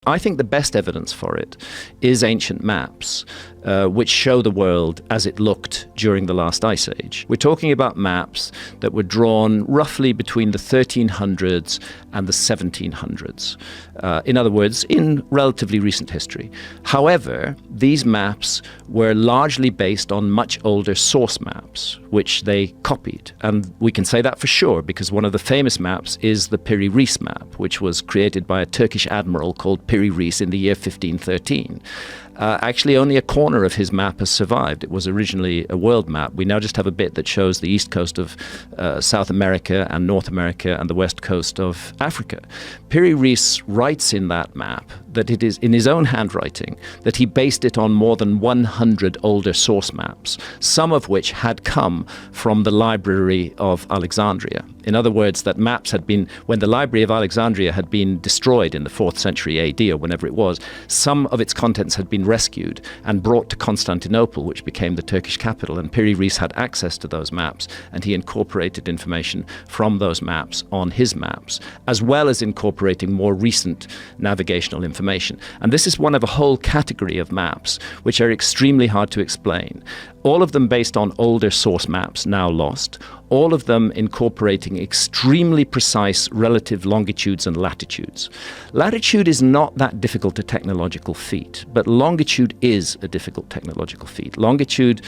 I think the best evidence for it is ancient maps, which show the world as it looked during the last ice age. We're talking about maps that were drawn roughly between the 1300s and the 1700s. In other words, in relatively recent history. However, these maps were largely based on much older source maps, which they copied. And we can say that for sure, because one of the famous maps is the Piri Reis map, which was created by a Turkish admiral called Piri Reis in the year 1513. Actually, only a corner of his map has survived. It was originally a world map. We now just have a bit that shows the east coast of South America and North America and the west coast of Africa. Piri Reis writes in that map that it is in his own handwriting that he based it on more than 100 older source maps, some of which had come from the Library of Alexandria. In other words, that maps had been, when the Library of Alexandria had been destroyed in the 4th century AD or whenever it was, some of its contents had been rescued and brought to Constantinople, which became the Turkish capital. And Piri Reis had access to those maps, and he incorporated information from those maps on his maps, as well as incorporating more recent navigational information. And this is one of a whole category of maps which are extremely hard to explain. All of them based on older source maps, now lost, all of them incorporating extremely precise relative longitudes and latitudes. Latitude is not that difficult a technological feat, but longitude is a difficult technological feat. Longitude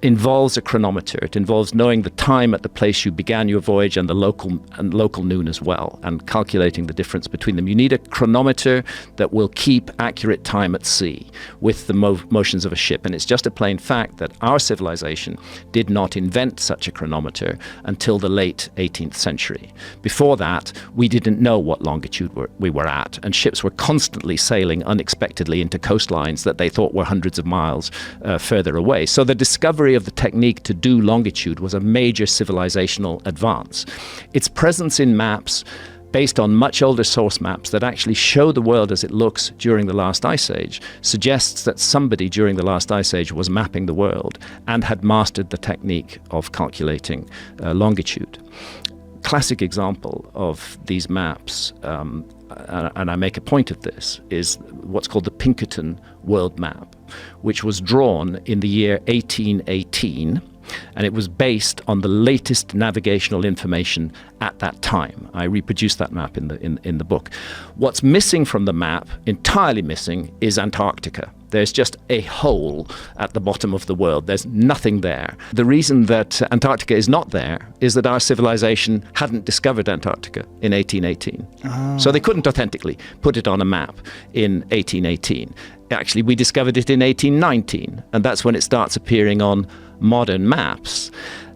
involves a chronometer. It involves knowing the time at the place you began your voyage and the local noon as well, and calculating the difference between them. You need a chronometer that will keep accurate time at sea with the motions of a ship. And it's just a plain fact that our civilization did not invent such a chronometer until the late 18th century. Before that, we didn't know what longitude we were at, and ships were constantly sailing unexpectedly into coastlines that they thought were hundreds of miles further away. So the discovery of the technique to do longitude was a major civilizational advance. Its presence in maps based on much older source maps that actually show the world as it looks during the last ice age suggests that somebody during the last ice age was mapping the world and had mastered the technique of calculating longitude. Classic example of these maps, and I make a point of this, is what's called the Pinkerton World Map, which was drawn in the year 1818, and it was based on the latest navigational information at that time. I reproduced that map in the book. What's missing from the map, entirely missing, is Antarctica. There's just a hole at the bottom of the world. There's nothing there. The reason that Antarctica is not there is that our civilization hadn't discovered Antarctica in 1818. Oh. So they couldn't authentically put it on a map in 1818. Actually, we discovered it in 1819, and that's when it starts appearing on modern maps.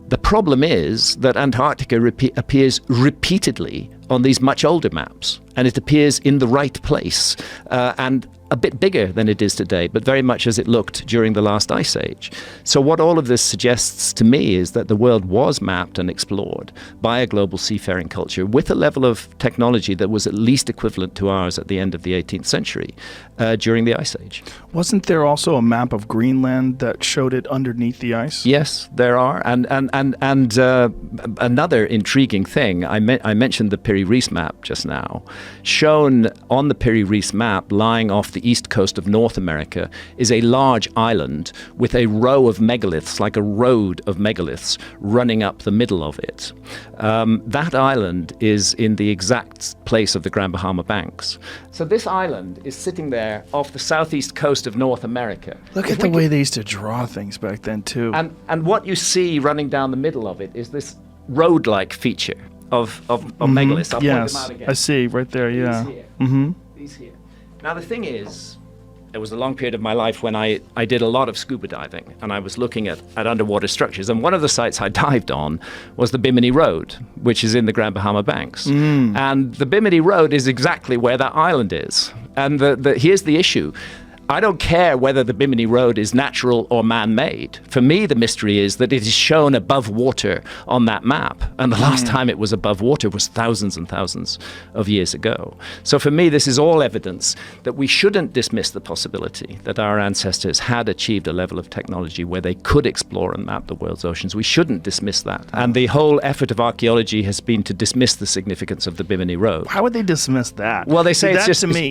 The problem is that Antarctica appears repeatedly on these much older maps, and it appears in the right place and a bit bigger than it is today, but very much as it looked during the last ice age. So what all of this suggests to me is that the world was mapped and explored by a global seafaring culture with a level of technology that was at least equivalent to ours at the end of the 18th century during the ice age. Wasn't there also a map of Greenland that showed it underneath the ice? Yes, there are. And another intriguing thing, I mentioned the Piri Reis map just now. Shown on the Piri Reis map, lying off the east coast of North America, is a large island with a row of megaliths, like a road of megaliths, running up the middle of it. That island is in the exact place of the Grand Bahama Banks. So this island is sitting there off the southeast coast of North America. Look at the way they used to draw things back then, too. And what you see running down the middle of it is this road-like feature of megaliths. I'll point them out again. I see, right there, yeah. These here. These here. Now, the thing is, there was a long period of my life when I did a lot of scuba diving, and I was looking at underwater structures. And one of the sites I dived on was the Bimini Road, which is in the Grand Bahama Banks. And the Bimini Road is exactly where that island is. And here's the issue. I don't care whether the Bimini Road is natural or man-made. For me, the mystery is that it is shown above water on that map. And the last time it was above water was thousands and thousands of years ago. So for me, this is all evidence that we shouldn't dismiss the possibility that our ancestors had achieved a level of technology where they could explore and map the world's oceans. We shouldn't dismiss that. And the whole effort of archaeology has been to dismiss the significance of the Bimini Road. How would they dismiss that? Well, they say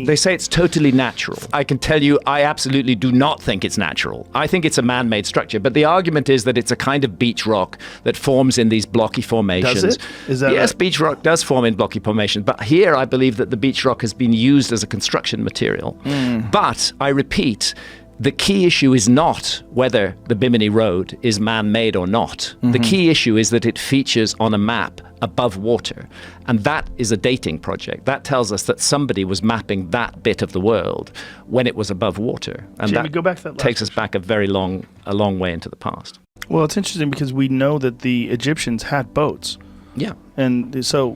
they say it's totally natural. I can tell you, I absolutely do not think it's natural. I think it's a man-made structure. But the argument is that it's a kind of beach rock that forms in these blocky formations. Does it? Is that yes, right? beach rock does form in blocky formations. But here, I believe that the beach rock has been used as a construction material. But I repeat, the key issue is not whether the Bimini Road is man-made or not. The key issue is that it features on a map above water. And that is a dating project. That tells us that somebody was mapping that bit of the world when it was above water. And Jamie, that go back to that last takes us back a long way into the past. Well, it's interesting because we know that the Egyptians had boats. Yeah. And so,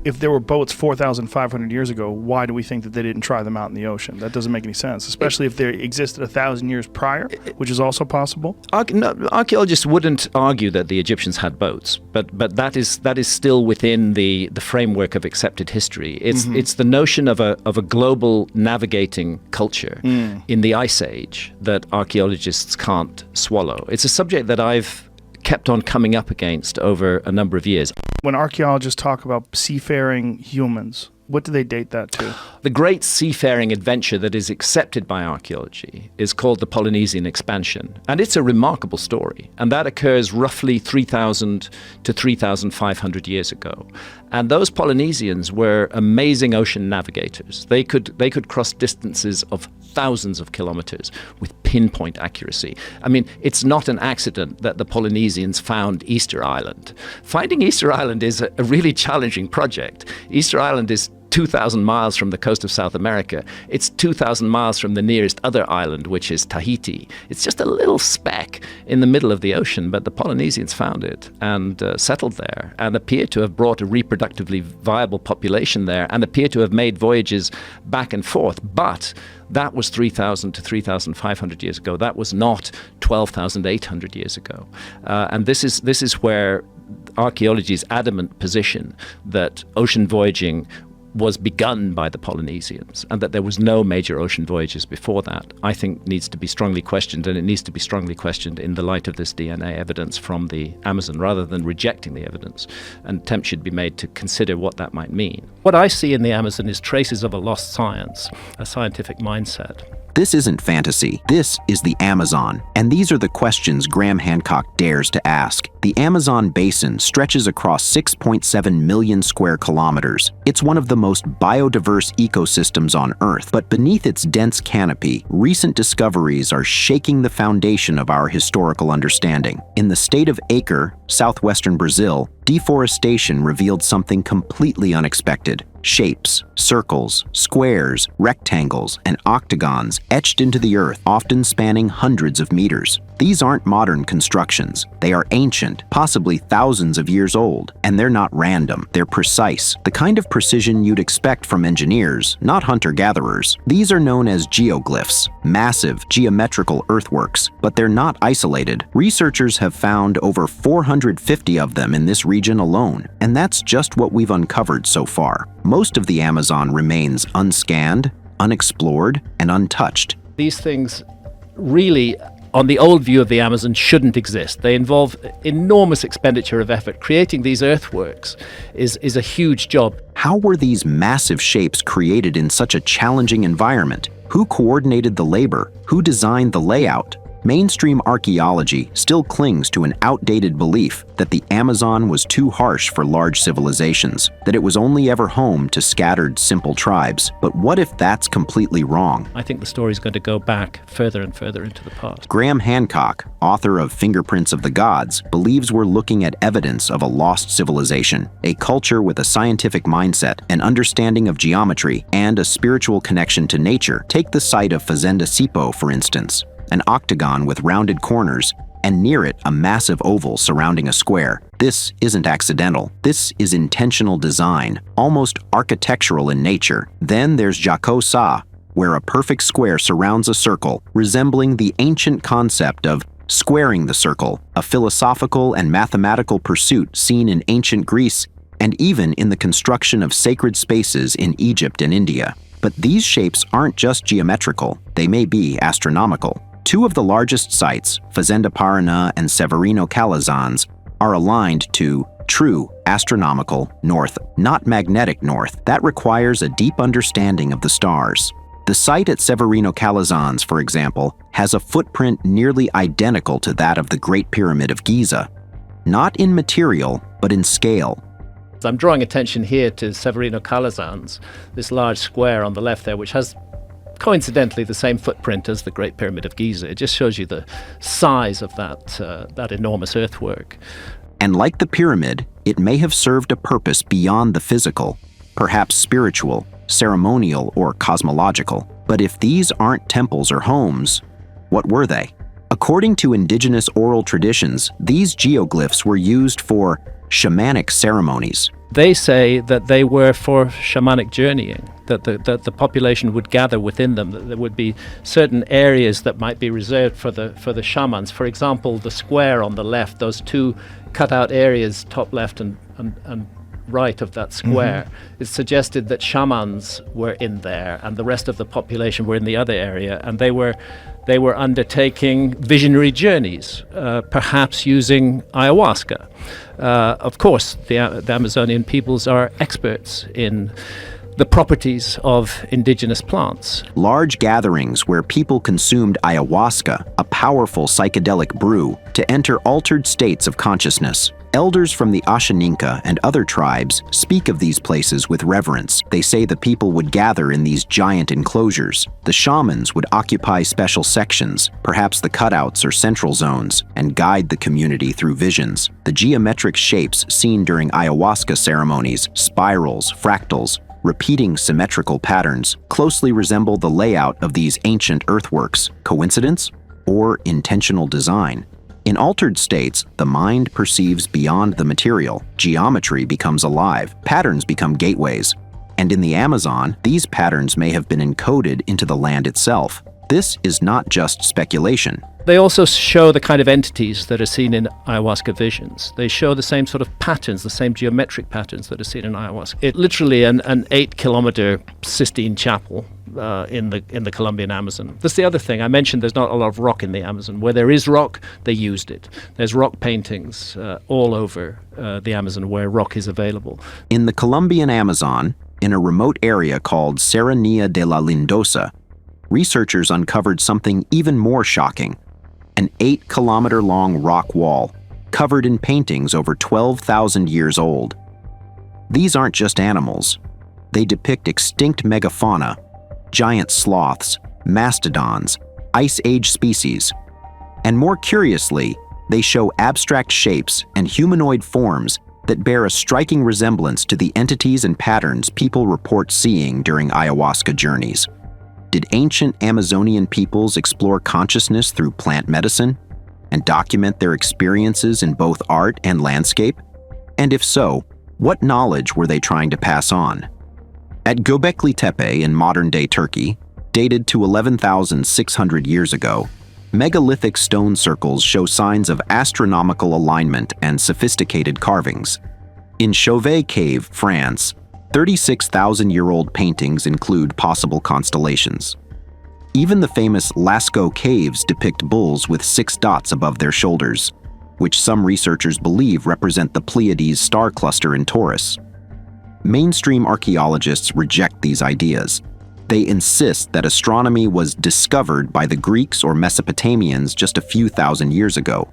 if there were boats 4,500 years ago, why do we think that they didn't try them out in the ocean? That doesn't make any sense, especially if they existed 1,000 years prior, which is also possible. Archaeologists wouldn't argue that the Egyptians had boats, but that is still within the framework of accepted history. It's the notion of a global navigating culture in the Ice Age that archaeologists can't swallow. It's a subject that I've kept on coming up against over a number of years. When archaeologists talk about seafaring humans, what do they date that to? The great seafaring adventure that is accepted by archaeology is called the Polynesian expansion. And it's a remarkable story. And that occurs roughly 3,000 to 3,500 years ago. And those Polynesians were amazing ocean navigators. They could cross distances of thousands of kilometers with pinpoint accuracy. I mean, it's not an accident that the Polynesians found Easter Island. Finding Easter Island is a really challenging project. Easter Island is 2,000 miles from the coast of South America. It's 2,000 miles from the nearest other island, which is Tahiti. It's just a little speck in the middle of the ocean, but the Polynesians found it and settled there and appear to have brought a reproductively viable population there and appear to have made voyages back and forth. But that was 3,000 to 3,500 years ago. That was not 12,800 years ago. And this is where archaeology's adamant position that ocean voyaging was begun by the Polynesians and that there was no major ocean voyages before that, I think needs to be strongly questioned, and it needs to be strongly questioned in the light of this DNA evidence from the Amazon rather than rejecting the evidence. An attempt should be made to consider what that might mean. What I see in the Amazon is traces of a lost science, a scientific mindset. This isn't fantasy. This is the Amazon. And these are the questions Graham Hancock dares to ask. The Amazon basin stretches across 6.7 million square kilometers. It's one of the most biodiverse ecosystems on Earth, but beneath its dense canopy, recent discoveries are shaking the foundation of our historical understanding. In the state of Acre, southwestern Brazil, deforestation revealed something completely unexpected. Shapes, circles, squares, rectangles, and octagons etched into the earth, often spanning hundreds of meters. These aren't modern constructions. They are ancient, possibly thousands of years old, and they're not random. They're precise, the kind of precision you'd expect from engineers, not hunter-gatherers. These are known as geoglyphs, massive geometrical earthworks, but they're not isolated. Researchers have found over 450 of them in this region alone, and that's just what we've uncovered so far. Most of the Amazon remains unscanned, unexplored, and untouched. These things really, on the old view of the Amazon, shouldn't exist. They involve enormous expenditure of effort. Creating these earthworks is a huge job. How were these massive shapes created in such a challenging environment? Who coordinated the labor? Who designed the layout? Mainstream archaeology still clings to an outdated belief that the Amazon was too harsh for large civilizations, that it was only ever home to scattered, simple tribes. But what if that's completely wrong? I think the story's going to go back further and further into the past. Graham Hancock, author of Fingerprints of the Gods, believes we're looking at evidence of a lost civilization, a culture with a scientific mindset, an understanding of geometry, and a spiritual connection to nature. Take the site of Fazenda Sipo, for instance. An octagon with rounded corners, and near it a massive oval surrounding a square. This isn't accidental. This is intentional design, almost architectural in nature. Then there's Jako Sa, where a perfect square surrounds a circle, resembling the ancient concept of squaring the circle, a philosophical and mathematical pursuit seen in ancient Greece and even in the construction of sacred spaces in Egypt and India. But these shapes aren't just geometrical, they may be astronomical. Two of the largest sites, Fazenda Paraná and Severino Calazans, are aligned to true astronomical north, not magnetic north. That requires a deep understanding of the stars. The site at Severino Calazans, for example, has a footprint nearly identical to that of the Great Pyramid of Giza, not in material, but in scale. I'm drawing attention here to Severino Calazans, this large square on the left there, which has coincidentally the same footprint as the Great Pyramid of Giza. It just shows you the size of that enormous earthwork. And like the pyramid, it may have served a purpose beyond the physical, perhaps spiritual, ceremonial, or cosmological. But if these aren't temples or homes, what were they? According to indigenous oral traditions, these geoglyphs were used for shamanic ceremonies. They say that they were for shamanic journeying, that the population would gather within them, that there would be certain areas that might be reserved for the shamans. For example, the square on the left, those two cut-out areas, top left and right of that square, it suggested that shamans were in there and the rest of the population were in the other area, and they were undertaking visionary journeys, perhaps using ayahuasca. Of course, the Amazonian peoples are experts in the properties of indigenous plants. Large gatherings where people consumed ayahuasca, a powerful psychedelic brew, to enter altered states of consciousness. Elders from the Ashaninka and other tribes speak of these places with reverence. They say the people would gather in these giant enclosures. The shamans would occupy special sections, perhaps the cutouts or central zones, and guide the community through visions. The geometric shapes seen during ayahuasca ceremonies, spirals, fractals, repeating symmetrical patterns, closely resemble the layout of these ancient earthworks. Coincidence or intentional design? In altered states, the mind perceives beyond the material. Geometry becomes alive. Patterns become gateways. And in the Amazon, these patterns may have been encoded into the land itself. This is not just speculation. They also show the kind of entities that are seen in ayahuasca visions. They show the same sort of patterns, the same geometric patterns that are seen in ayahuasca. It literally an 8-kilometer Sistine Chapel in the Colombian Amazon. That's the other thing. I mentioned there's not a lot of rock in the Amazon. Where there is rock, they used it. There's rock paintings all over the Amazon where rock is available. In the Colombian Amazon, in a remote area called Serranía de la Lindosa, researchers uncovered something even more shocking. An 8-kilometer-long rock wall, covered in paintings over 12,000 years old. These aren't just animals. They depict extinct megafauna, giant sloths, mastodons, ice age species. And more curiously, they show abstract shapes and humanoid forms that bear a striking resemblance to the entities and patterns people report seeing during ayahuasca journeys. Did ancient Amazonian peoples explore consciousness through plant medicine and document their experiences in both art and landscape? And if so, what knowledge were they trying to pass on? At Göbekli Tepe in modern-day Turkey, dated to 11,600 years ago, megalithic stone circles show signs of astronomical alignment and sophisticated carvings. In Chauvet Cave, France, 36,000-year-old paintings include possible constellations. Even the famous Lascaux caves depict bulls with 6 dots above their shoulders, which some researchers believe represent the Pleiades star cluster in Taurus. Mainstream archaeologists reject these ideas. They insist that astronomy was discovered by the Greeks or Mesopotamians just a few thousand years ago.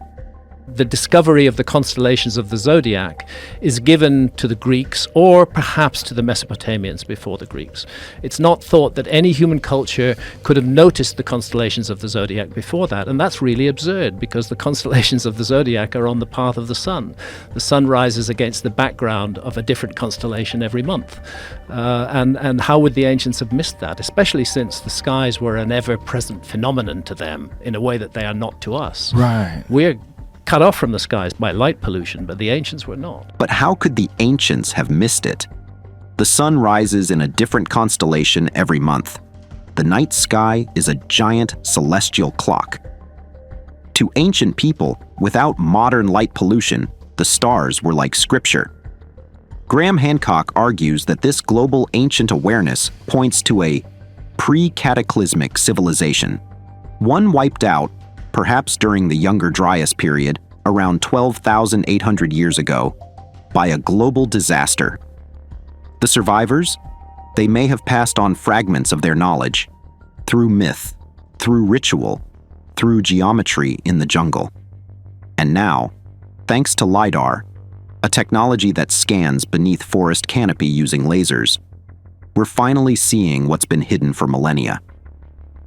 The discovery of the constellations of the zodiac is given to the Greeks or perhaps to the Mesopotamians before the Greeks. It's not thought that any human culture could have noticed the constellations of the zodiac before that, and that's really absurd because the constellations of the zodiac are on the path of the sun. The sun rises against the background of a different constellation every month. And how would the ancients have missed that, especially since the skies were an ever-present phenomenon to them in a way that they are not to us. Right. We're cut off from the skies by light pollution, but the ancients were not. But how could the ancients have missed it? The sun rises in a different constellation every month. the night sky is a giant celestial clock. To ancient people, without modern light pollution, the stars were like scripture. Graham Hancock argues that this global ancient awareness points to a pre-cataclysmic civilization, one wiped out, perhaps during the Younger Dryas period, around 12,800 years ago, by a global disaster. The survivors? They may have passed on fragments of their knowledge, through myth, through ritual, through geometry in the jungle. And now, thanks to LiDAR, a technology that scans beneath forest canopy using lasers, we're finally seeing what's been hidden for millennia.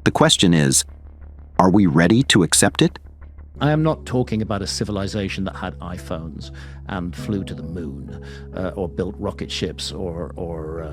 The question is, are we ready to accept it? I am not talking about a civilization that had iPhones and flew to the moon, or built rocket ships or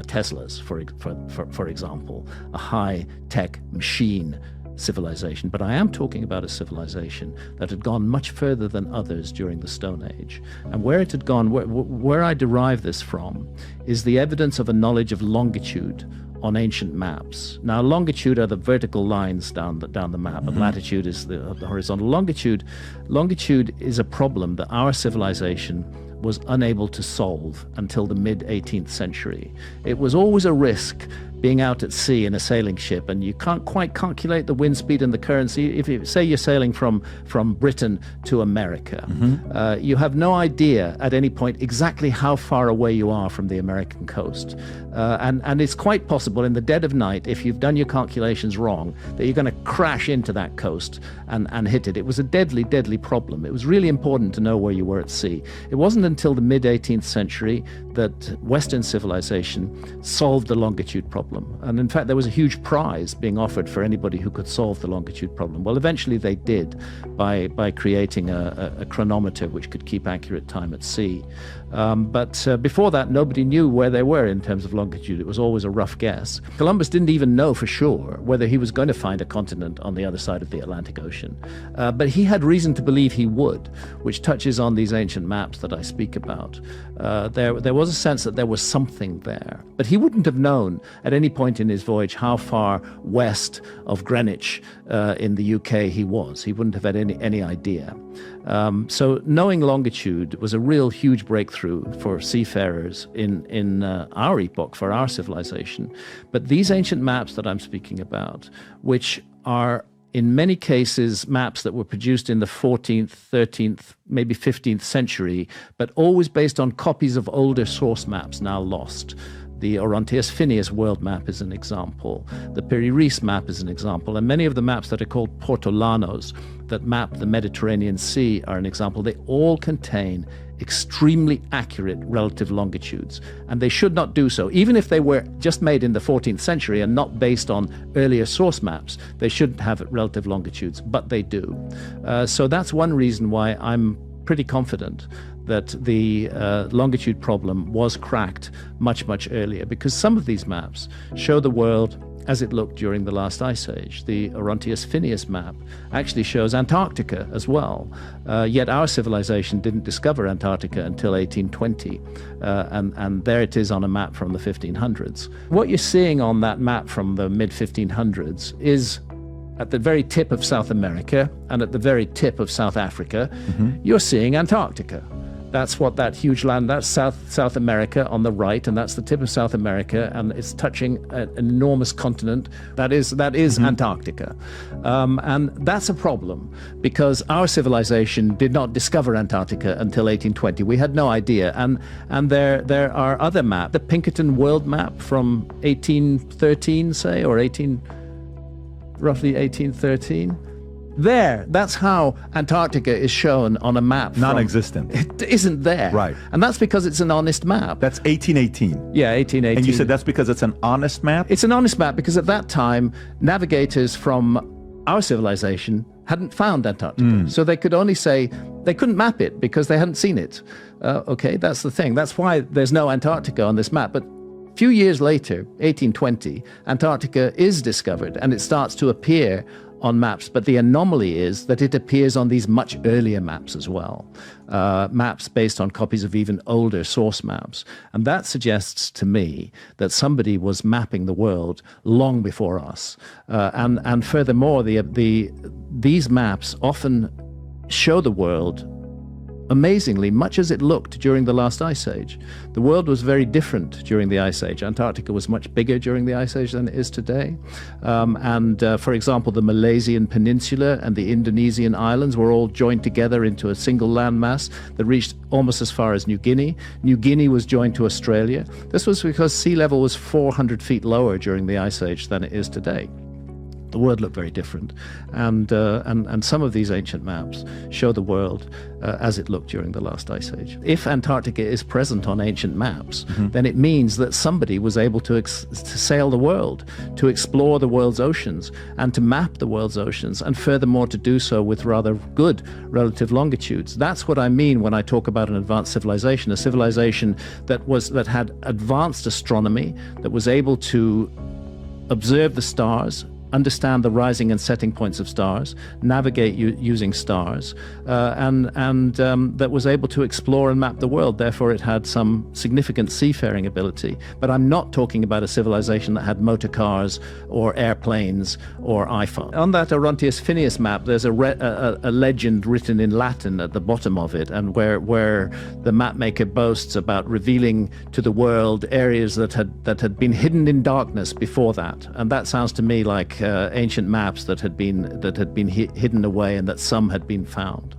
Teslas, for example, a high-tech machine civilization. But I am talking about a civilization that had gone much further than others during the Stone Age. And where it had gone, where I derive this from, is the evidence of a knowledge of longitude on ancient maps. Now, longitude are the vertical lines down the map, and latitude is the horizontal. Longitude is a problem that our civilization was unable to solve until the mid-18th century. It was always a risk being out at sea in a sailing ship, and you can't quite calculate the wind speed and the currency. If you say you're sailing from Britain to America, you have no idea at any point exactly how far away you are from the American coast. And it's quite possible in the dead of night, if you've done your calculations wrong, that you're going to crash into that coast and hit it. It was a deadly, deadly problem. It was really important to know where you were at sea. It wasn't until the mid-18th century that Western civilization solved the longitude problem. And in fact, there was a huge prize being offered for anybody who could solve the longitude problem. Well, eventually they did by creating a chronometer which could keep accurate time at sea. But before that, nobody knew where they were in terms of longitude. It was always a rough guess. Columbus didn't even know for sure whether he was going to find a continent on the other side of the Atlantic Ocean. But he had reason to believe he would, which touches on these ancient maps that I speak about. There was a sense that there was something there. But he wouldn't have known at any point in his voyage how far west of Greenwich in the UK he was. He wouldn't have had any idea. So knowing longitude was a real huge breakthrough for seafarers in our epoch, for our civilization. But these ancient maps that I'm speaking about, which are in many cases maps that were produced in the 14th, 13th, maybe 15th century, but always based on copies of older source maps now lost. The Orontes Phineas world map is an example. The Piri-Reis map is an example. And many of the maps that are called portolanos, that map the Mediterranean Sea, are an example. They all contain extremely accurate relative longitudes. And they should not do so. Even if they were just made in the 14th century and not based on earlier source maps, they shouldn't have relative longitudes, but they do. So that's one reason why I'm pretty confident that the longitude problem was cracked much, much earlier, because some of these maps show the world as it looked during the last ice age. The Orontes Phineas map actually shows Antarctica as well, yet our civilization didn't discover Antarctica until 1820, and there it is on a map from the 1500s. What you're seeing on that map from the mid-1500s is at the very tip of South America and at the very tip of South Africa, you're seeing Antarctica. That's what that huge land, that's South America on the right, and that's the tip of South America, and it's touching an enormous continent. That is Antarctica. And that's a problem, because our civilization did not discover Antarctica until 1820. We had no idea. And there are other maps. The Pinkerton world map from 1813, say, or roughly 1813. That's how Antarctica is shown on a map. Non-existent. It isn't there. Right. And that's because it's an honest map. That's 1818. Yeah, 1818. And you said that's because it's an honest map? It's an honest map because at that time, navigators from our civilization hadn't found Antarctica. So they could only say, they couldn't map it because they hadn't seen it. Okay, that's the thing. That's why there's no Antarctica on this map. But a few years later, 1820, Antarctica is discovered, and it starts to appear on maps, but the anomaly is that it appears on these much earlier maps as well, maps based on copies of even older source maps. And that suggests to me that somebody was mapping the world long before us. And furthermore, these maps often show the world amazingly much as it looked during the last ice age. The world was very different during the ice age. Antarctica was much bigger during the ice age than it is today. For example, the Malaysian peninsula and the Indonesian islands were all joined together into a single landmass that reached almost as far as New Guinea. New Guinea was joined to Australia. This was because sea level was 400 feet lower during the ice age than it is today. The world looked very different, and some of these ancient maps show the world as it looked during the last ice age. If Antarctica is present on ancient maps, then it means that somebody was able to sail the world, to explore the world's oceans, and to map the world's oceans, and furthermore to do so with rather good relative longitudes. That's what I mean when I talk about an advanced civilization, a civilization that had advanced astronomy, that was able to observe the stars, understand the rising and setting points of stars, navigate using stars, and that was able to explore and map the world. Therefore, it had some significant seafaring ability. But I'm not talking about a civilization that had motor cars or airplanes or iPhone. On that Orontius Phineus map, there's a legend written in Latin at the bottom of it, and where the mapmaker boasts about revealing to the world areas that had been hidden in darkness before that. And that sounds to me like ancient maps that had been hidden away and that some had been found.